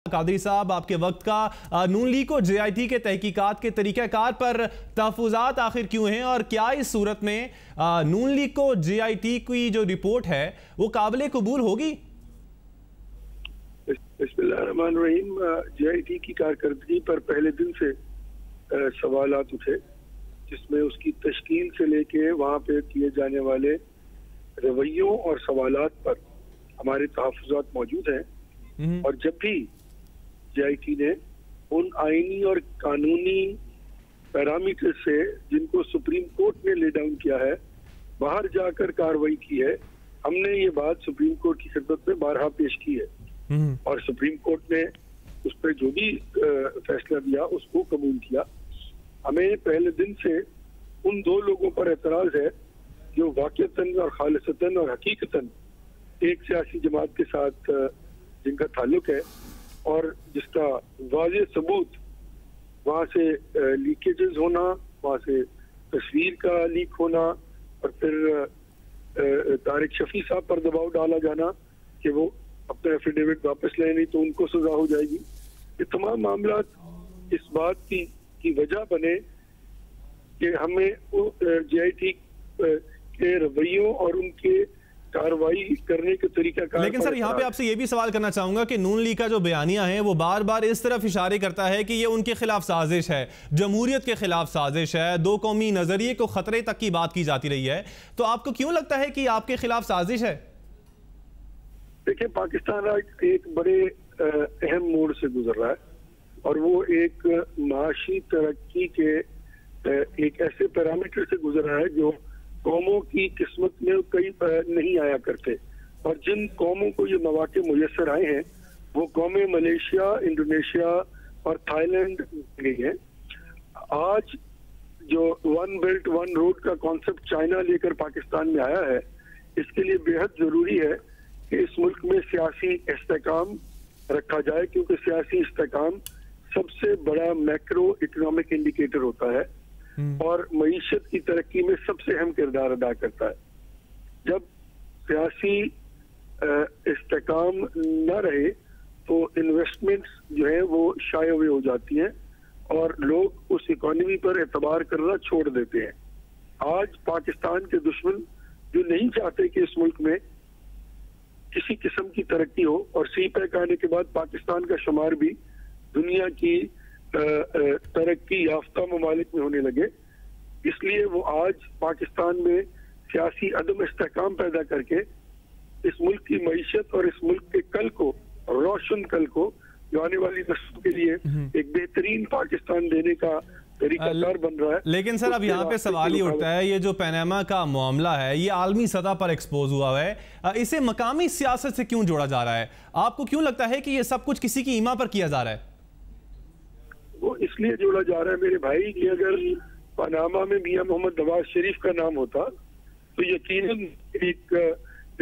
कादरी साहब, आपके वक्त का नून लीग और JIT के तहकीकात के तरीक़ाकार पर तहफ़्फ़ुज़ात आखिर क्यों हैं, और क्या इस सूरत में नून लीग को JIT की जो रिपोर्ट है वो काबिल कबूल होगी? बिस्मिल्लाहिर्रहमानिर्रहीम। JIT की कारकर्दगी पर पहले दिन से सवालात उठे, जिसमें उसकी तश्कील से लेके वहाँ पे किए जाने वाले रवैयों और सवालात पर हमारे तहफ़्फ़ुज़ात मौजूद हैं। और जब भी JIT ने उन आईनी और कानूनी पैरामीटर से जिनको सुप्रीम कोर्ट ने ले डाउन किया है, बाहर जाकर कार्रवाई की है, हमने ये बात सुप्रीम कोर्ट की खिदमत में बारहा पेश की है। और सुप्रीम कोर्ट ने उस पर जो भी फैसला दिया उसको कबूल किया। हमें पहले दिन से उन दो लोगों पर एतराज है जो वाक़ियतन और खालिसतन और हकीकतन एक सियासी जमात के साथ जिनका ताल्लुक है और जिसका वाज़ेह सबूत वहाँ से लीकेजेस होना, वहाँ से तस्वीर का लीक होना, और फिर तारिक शफी साहब पर दबाव डाला जाना कि वो अपना एफिडेविट वापस लें, नहीं तो उनको सजा हो जाएगी। ये तमाम मामला इस बात की वजह बने कि हमें JIT के रवैयों और उनके कार्रवाई करने के तरीका कार। लेकिन सर, यहाँ पे आपसे ये भी सवाल करना चाहूंगा कि नून लीग का जो बयानिया है वो बार बार इस तरफ इशारे करता है कि ये उनके खिलाफ साजिश है, जमहूरियत के खिलाफ साजिश है, दो कौमी नजरिए को खतरे तक की बात की जाती रही है। तो आपको क्यों लगता है कि आपके खिलाफ साजिश है? देखिए, पाकिस्तान आज एक बड़े अहम मोड़ से गुजर रहा है, और वो एक माशी तरक्की के एक ऐसे पैरामीटर से गुजर रहा है जो कौमों की किस्मत में कई नहीं आया करते। और जिन कौमों को ये मौके मुयस्सर आए हैं वो कौमें मलेशिया, इंडोनेशिया और थाईलैंड गई हैं। आज जो वन बेल्ट वन रोड का कॉन्सेप्ट चाइना लेकर पाकिस्तान में आया है, इसके लिए बेहद जरूरी है कि इस मुल्क में सियासी इस्तेकाम रखा जाए, क्योंकि सियासी इस्तेकाम सबसे बड़ा मैक्रो इकोनॉमिक इंडिकेटर होता है और मईशत की तरक्की में सबसे अहम किरदार अदा करता है। जब सियासी इस्तेकाम न रहे तो इन्वेस्टमेंट्स जो है वो शाये हुए हो जाती हैं और लोग उस इकोनॉमी पर एतबार करना छोड़ देते हैं। आज पाकिस्तान के दुश्मन जो नहीं चाहते कि इस मुल्क में किसी किस्म की तरक्की हो, और CPEC आने के बाद पाकिस्तान का शुमार भी दुनिया की तरक्की याफ्ता ममालिक में होने लगे, इसलिए वो आज पाकिस्तान में सियासी अदम इस्तेहकाम पैदा करके इस मुल्क की मईशत और इस मुल्क के कल को, रोशन कल को, जो आने वाली नस्ल के लिए एक बेहतरीन पाकिस्तान देने का तरीकाकार बन रहा है। लेकिन सर, अब यहाँ पे सवाल ही उठता है, ये जो पनामा का मामला है ये आलमी सतह पर एक्सपोज हुआ है, इसे मकामी सियासत से क्यों जोड़ा जा रहा है? आपको क्यों लगता है कि ये सब कुछ किसी की ईमा पर किया जा रहा है? वो इसलिए जोड़ा जा रहा है मेरे भाई कि अगर पनामा में मियां मोहम्मद नवाज शरीफ का नाम होता तो यकीनन एक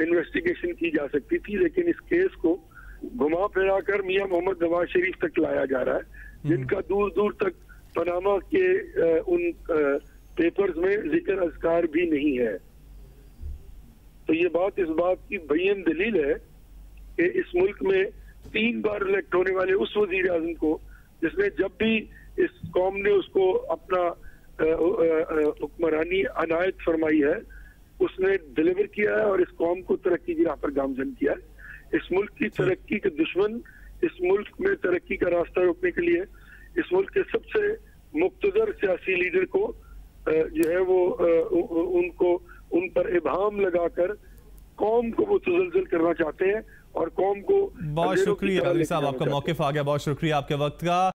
इन्वेस्टिगेशन की जा सकती थी, लेकिन इस केस को घुमा फिरा कर मियां मोहम्मद नवाज शरीफ तक लाया जा रहा है, जिनका दूर दूर तक पनामा के उन पेपर्स में जिक्र अज़कार भी नहीं है। तो ये बात इस बात की बयन दलील है कि इस मुल्क में 3 बार इलेक्ट होने वाले उस वजीर आज़म को, जिसने जब भी इस कौम ने उसको अपना हुक्मरानी अनायत फरमाई है उसने डिलीवर किया है और इस कौम को तरक्की की राह पर गामजन किया है। इस मुल्क की तरक्की के दुश्मन इस मुल्क में तरक्की का रास्ता रोकने के लिए इस मुल्क के सबसे मुक्तदर सियासी लीडर को जो है वो उनको उन पर इबाम लगाकर कौम को वो तजल्जुल करना चाहते हैं और कौम को। बहुत शुक्रिया कादरी साहब, आपका मौक़िफ़ आ गया। बहुत शुक्रिया आपके वक्त का।